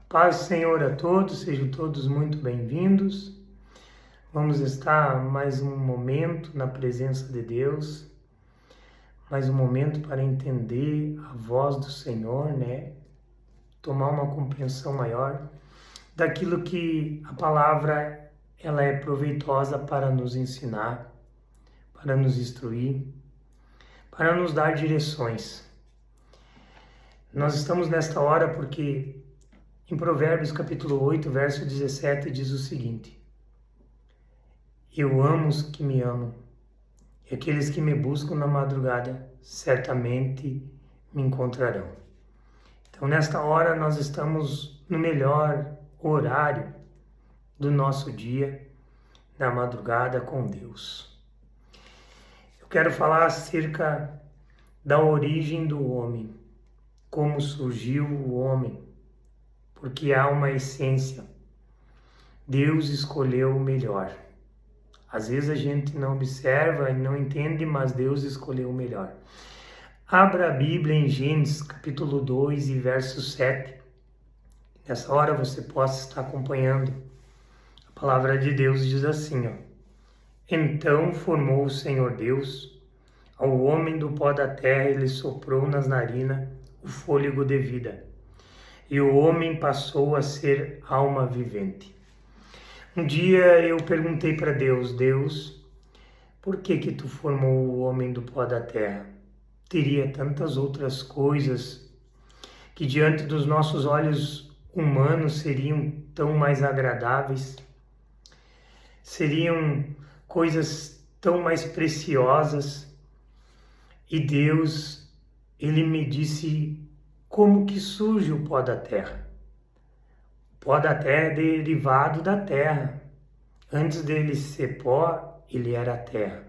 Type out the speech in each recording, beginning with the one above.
Paz do Senhor a todos, sejam todos muito bem-vindos. Vamos estar mais um momento na presença de Deus, mais um momento para entender a voz do Senhor, Tomar uma compreensão maior daquilo que a palavra ela é proveitosa para nos ensinar, para nos instruir, para nos dar direções. Nós estamos nesta hora porque em Provérbios capítulo 8, verso 17, diz o seguinte: Eu amo os que me amam, e aqueles que me buscam na madrugada certamente me encontrarão. Então, nesta hora, nós estamos no melhor horário do nosso dia, na madrugada com Deus. Eu quero falar acerca da origem do homem, como surgiu o homem, porque há uma essência. Deus escolheu o melhor. Às vezes a gente não observa e não entende, mas Deus escolheu o melhor. Abra a Bíblia em Gênesis, capítulo 2 e verso 7. Nessa hora você possa estar acompanhando. A palavra de Deus diz assim, Então formou o Senhor Deus ao homem do pó da terra e lhe soprou nas narinas o fôlego de vida. E o homem passou a ser alma vivente. Um dia eu perguntei para Deus, por que tu formou o homem do pó da terra? Teria tantas outras coisas que diante dos nossos olhos humanos seriam tão mais agradáveis, seriam coisas tão mais preciosas. E Deus, Ele me disse como que surge o pó da terra. O pó da terra é derivado da terra. Antes dele ser pó, ele era terra.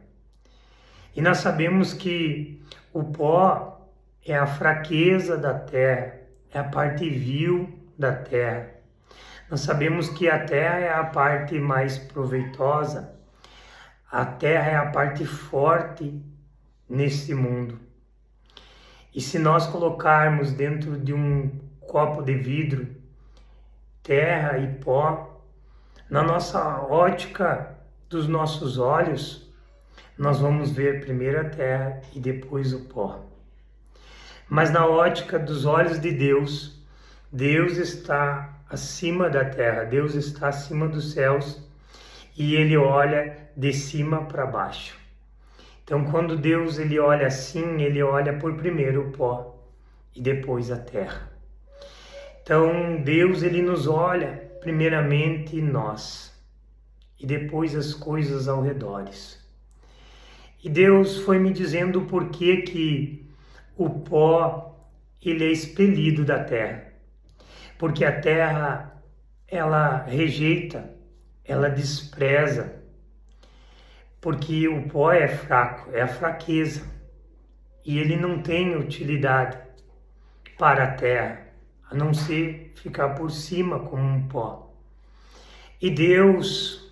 E nós sabemos que o pó é a fraqueza da terra, é a parte vil da terra. Nós sabemos que a terra é a parte mais proveitosa, a terra é a parte forte nesse mundo. E se nós colocarmos dentro de um copo de vidro terra e pó, na nossa ótica dos nossos olhos, nós vamos ver primeiro a terra e depois o pó. Mas na ótica dos olhos de Deus, Deus está acima da terra, Deus está acima dos céus e Ele olha de cima para baixo. Então, quando Deus ele olha assim, Ele olha por primeiro o pó e depois a terra. Então, Deus ele nos olha primeiramente nós e depois as coisas ao redor. E Deus foi me dizendo o porquê que o pó ele é expelido da terra. Porque a terra ela rejeita, ela despreza. Porque o pó é fraco, é a fraqueza. E ele não tem utilidade para a terra, a não ser ficar por cima como um pó. E Deus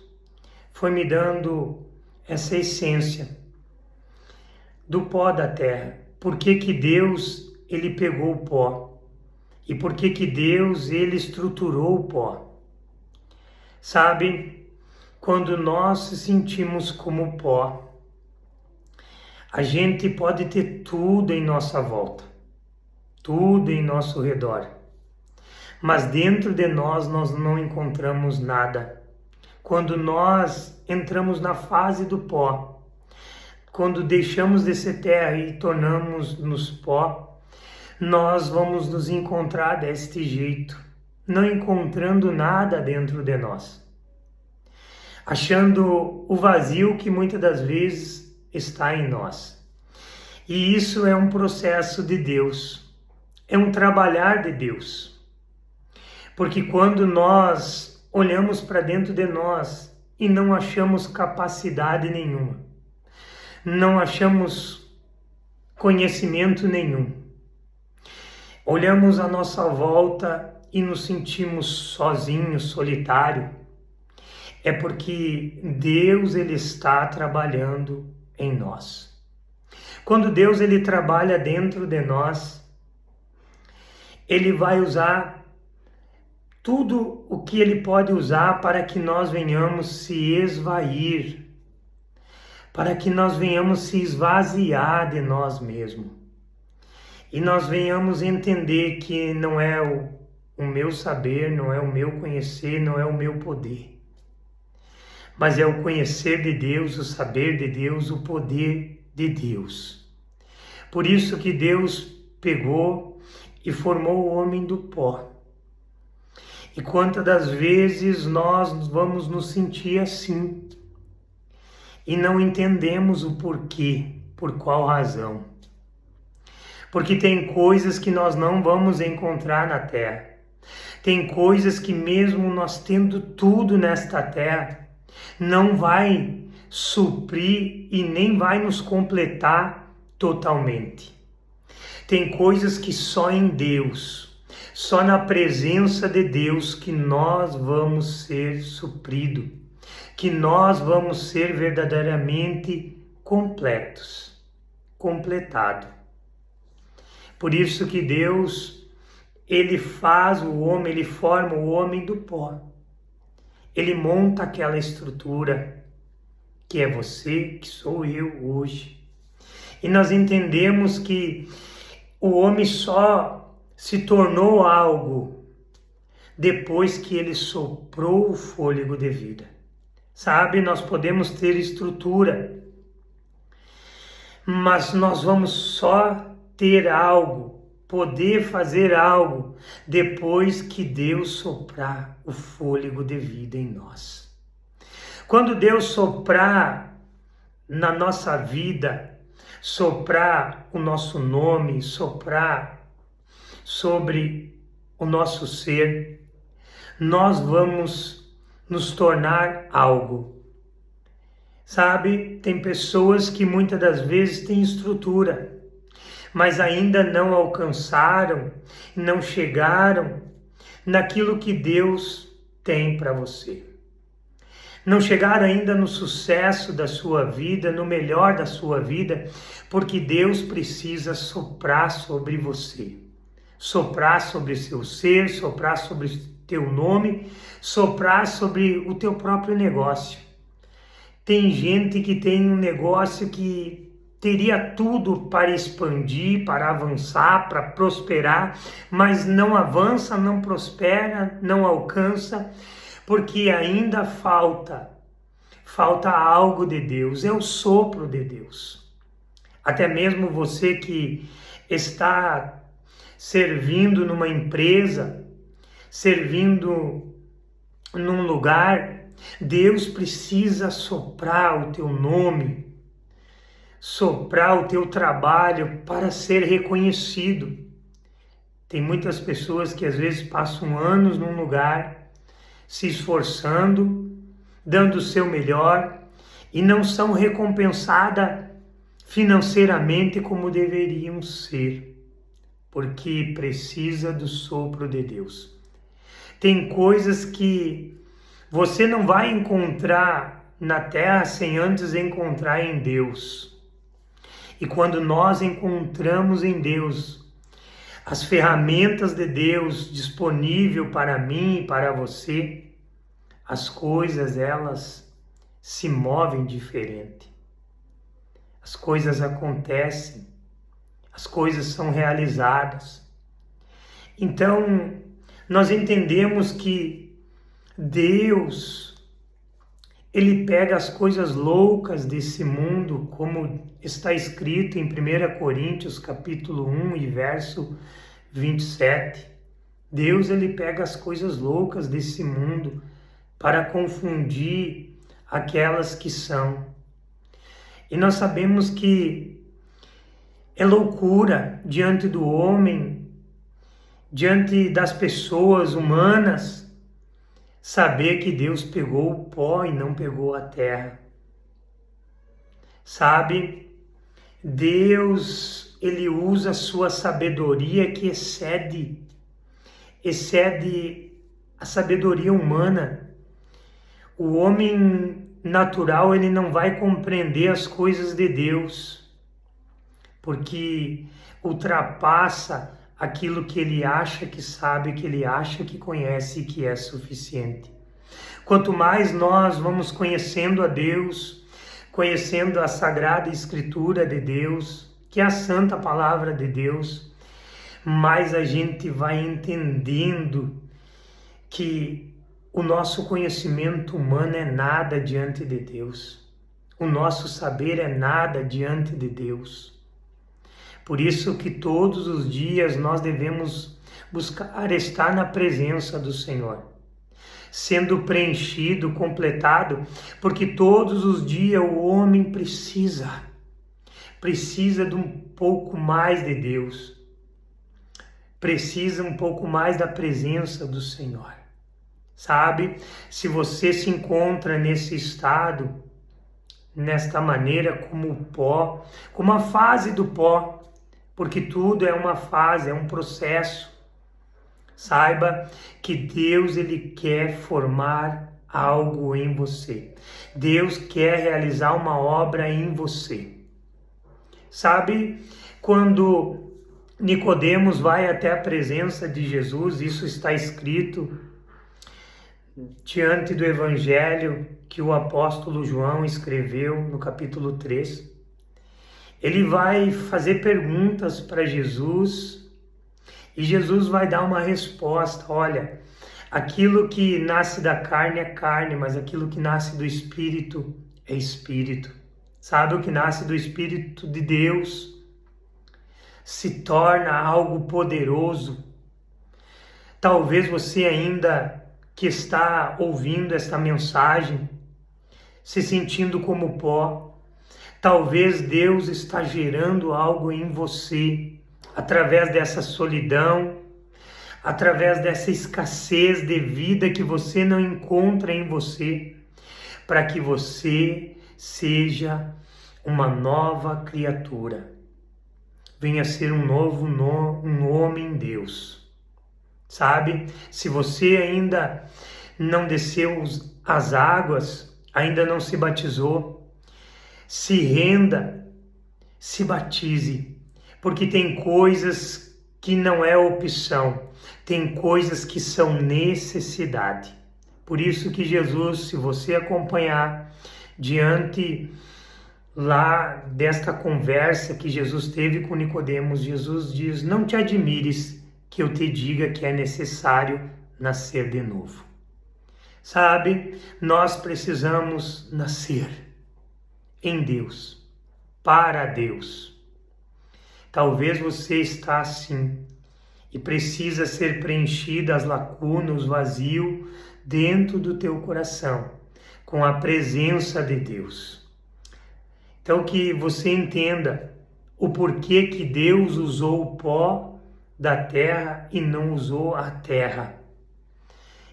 foi me dando essa essência do pó da terra. Por que que Deus ele pegou o pó? E por que que Deus ele estruturou o pó? Sabe, quando nós se sentimos como pó, a gente pode ter tudo em nossa volta, tudo em nosso redor, mas dentro de nós não encontramos nada. Quando nós entramos na fase do pó, quando deixamos de ser terra e tornamos-nos pó, nós vamos nos encontrar deste jeito, não encontrando nada dentro de nós, achando o vazio que muitas das vezes está em nós. E isso é um processo de Deus, é um trabalhar de Deus, porque quando nós olhamos para dentro de nós e não achamos capacidade nenhuma, não achamos conhecimento nenhum, olhamos à nossa volta e nos sentimos sozinhos, solitários, é porque Deus ele está trabalhando em nós. Quando Deus ele trabalha dentro de nós, Ele vai usar tudo o que ele pode usar para que nós venhamos se esvair, para que nós venhamos se esvaziar de nós mesmos. E nós venhamos entender que não é o meu saber, não é o meu conhecer, não é o meu poder, mas é o conhecer de Deus, o saber de Deus, o poder de Deus. Por isso que Deus pegou e formou o homem do pó. E quantas das vezes nós vamos nos sentir assim e não entendemos o porquê, por qual razão. Porque tem coisas que nós não vamos encontrar na terra. Tem coisas que mesmo nós tendo tudo nesta terra, não vai suprir e nem vai nos completar totalmente. Tem coisas que só em Deus, só na presença de Deus que nós vamos ser supridos, que nós vamos ser verdadeiramente completos, completados. Por isso que Deus, ele faz o homem, ele forma o homem do pó. Ele monta aquela estrutura que é você, que sou eu hoje. E nós entendemos que o homem só se tornou algo depois que ele soprou o fôlego de vida. Sabe, nós podemos ter estrutura, mas nós vamos só ter algo, poder fazer algo, depois que Deus soprar o fôlego de vida em nós. Quando Deus soprar na nossa vida, soprar o nosso nome, soprar sobre o nosso ser, nós vamos nos tornar algo. Sabe, tem pessoas que muitas das vezes têm estrutura, mas ainda não alcançaram, não chegaram naquilo que Deus tem para você. Não chegaram ainda no sucesso da sua vida, no melhor da sua vida, porque Deus precisa soprar sobre você. Soprar sobre o seu ser, soprar sobre o teu nome, soprar sobre o teu próprio negócio. Tem gente que tem um negócio que teria tudo para expandir, para avançar, para prosperar, mas não avança, não prospera, não alcança, porque ainda falta algo de Deus, é o sopro de Deus. Até mesmo você que está servindo numa empresa, servindo num lugar, Deus precisa soprar o teu nome, soprar o teu trabalho para ser reconhecido. Tem muitas pessoas que às vezes passam anos num lugar, se esforçando, dando o seu melhor e não são recompensadas financeiramente como deveriam ser, porque precisa do sopro de Deus. Tem coisas que você não vai encontrar na terra sem antes encontrar em Deus. E quando nós encontramos em Deus as ferramentas de Deus disponível para mim e para você, as coisas elas se movem diferente. As coisas acontecem, as coisas são realizadas. Então, nós entendemos que Deus, ele pega as coisas loucas desse mundo, como está escrito em 1 Coríntios capítulo 1 e verso 27. Deus, ele pega as coisas loucas desse mundo para confundir aquelas que são. E nós sabemos que é loucura diante do homem, diante das pessoas humanas, saber que Deus pegou o pó e não pegou a terra. Sabe, Deus, ele usa a sua sabedoria que excede a sabedoria humana. O homem natural, ele não vai compreender as coisas de Deus, porque ultrapassa aquilo que ele acha que sabe, que ele acha que conhece e que é suficiente. Quanto mais nós vamos conhecendo a Deus, conhecendo a Sagrada Escritura de Deus, que é a Santa Palavra de Deus, mais a gente vai entendendo que o nosso conhecimento humano é nada diante de Deus. O nosso saber é nada diante de Deus. Por isso que todos os dias nós devemos buscar estar na presença do Senhor, sendo preenchido, completado, porque todos os dias o homem precisa de um pouco mais de Deus, precisa um pouco mais da presença do Senhor. Sabe, se você se encontra nesse estado, nesta maneira como o pó, como a fase do pó, porque tudo é uma fase, é um processo. Saiba que Deus, ele quer formar algo em você. Deus quer realizar uma obra em você. Sabe, quando Nicodemos vai até a presença de Jesus, isso está escrito diante do evangelho que o apóstolo João escreveu no capítulo 3. Ele vai fazer perguntas para Jesus e Jesus vai dar uma resposta. Olha, aquilo que nasce da carne é carne, mas aquilo que nasce do Espírito é Espírito. Sabe, o que nasce do Espírito de Deus se torna algo poderoso. Talvez você ainda que está ouvindo esta mensagem, se sentindo como pó, talvez Deus está gerando algo em você, através dessa solidão, através dessa escassez de vida que você não encontra em você, para que você seja uma nova criatura. Venha ser um novo nome em Deus. Sabe, se você ainda não desceu as águas, ainda não se batizou, se renda, se batize, porque tem coisas que não é opção, tem coisas que são necessidade. Por isso que Jesus, se você acompanhar diante lá desta conversa que Jesus teve com Nicodemos, Jesus diz: não te admires que eu te diga que é necessário nascer de novo. Sabe, nós precisamos nascer em Deus, para Deus. Talvez você está assim e precisa ser preenchida as lacunas, os vazios dentro do teu coração, com a presença de Deus. Então que você entenda o porquê que Deus usou o pó da terra e não usou a terra.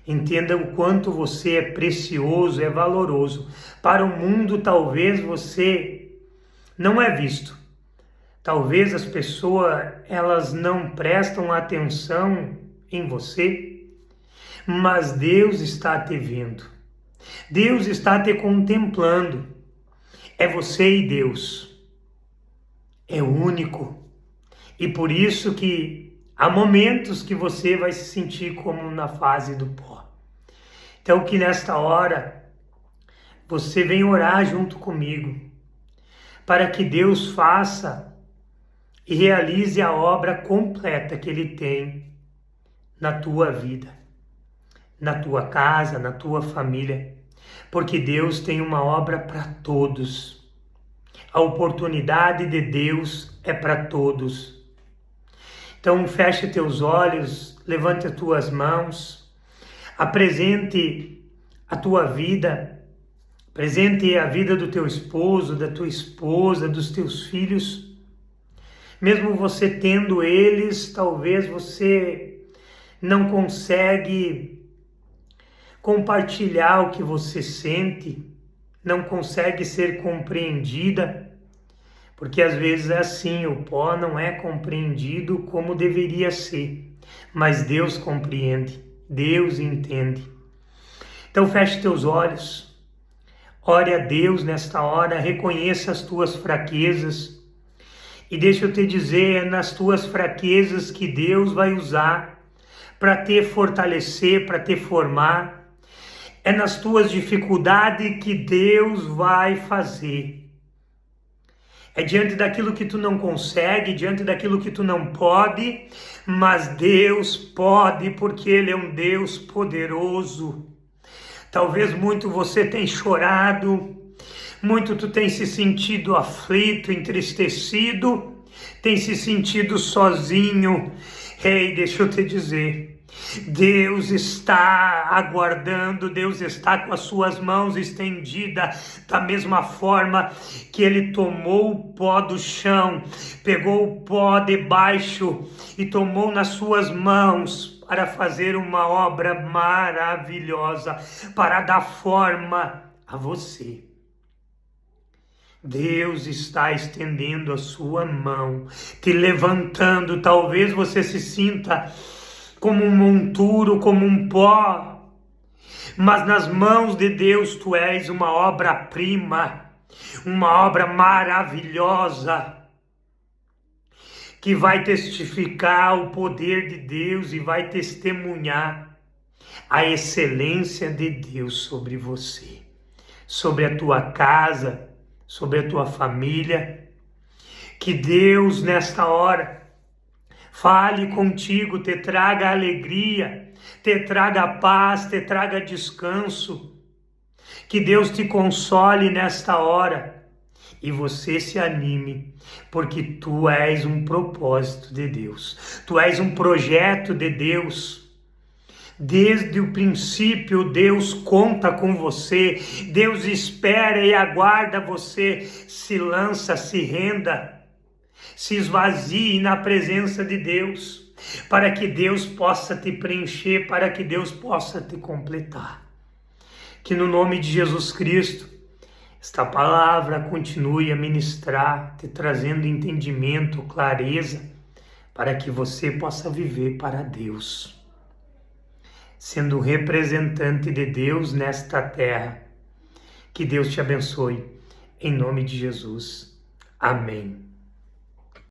Entenda o quanto você é precioso, é valoroso. Para o mundo, talvez você não é visto. Talvez as pessoas, elas não prestam atenção em você, mas Deus está te vendo. Deus está te contemplando. É você e Deus. É único. E por isso que há momentos que você vai se sentir como na fase do pó. Então que nesta hora você venha orar junto comigo, para que Deus faça e realize a obra completa que Ele tem na tua vida, na tua casa, na tua família, porque Deus tem uma obra para todos. A oportunidade de Deus é para todos. Então feche teus olhos, levante as tuas mãos, apresente a tua vida, apresente a vida do teu esposo, da tua esposa, dos teus filhos. Mesmo você tendo eles, talvez você não consegue compartilhar o que você sente, não consegue ser compreendida, porque às vezes é assim, o pó não é compreendido como deveria ser, mas Deus compreende, Deus entende. Então feche teus olhos, ore a Deus nesta hora, reconheça as tuas fraquezas E deixa eu te dizer, é nas tuas fraquezas que Deus vai usar para te fortalecer, para te formar. É nas tuas dificuldades que Deus vai fazer. É diante daquilo que tu não consegue, diante daquilo que tu não pode, mas Deus pode, porque Ele é um Deus poderoso. Talvez muito você tenha chorado, muito tu tem se sentido aflito, entristecido, tem se sentido sozinho. Ei, deixa eu te dizer, Deus está aguardando, Deus está com as suas mãos estendidas, da mesma forma que Ele tomou o pó do chão, pegou o pó debaixo e tomou nas suas mãos para fazer uma obra maravilhosa, para dar forma a você. Deus está estendendo a sua mão, te levantando. Talvez você se sinta como um monturo, como um pó, mas nas mãos de Deus tu és uma obra-prima, uma obra maravilhosa, que vai testificar o poder de Deus e vai testemunhar a excelência de Deus sobre você, sobre a tua casa, sobre a tua família. Que Deus nesta hora fale contigo, te traga alegria, te traga paz, te traga descanso. Que Deus te console nesta hora e você se anime, porque tu és um propósito de Deus, tu és um projeto de Deus. Desde o princípio, Deus conta com você, Deus espera e aguarda você, se lança, se renda, se esvazie na presença de Deus, para que Deus possa te preencher, para que Deus possa te completar. Que no nome de Jesus Cristo, esta palavra continue a ministrar, te trazendo entendimento, clareza, para que você possa viver para Deus, sendo representante de Deus nesta terra. Que Deus te abençoe, em nome de Jesus. Amém.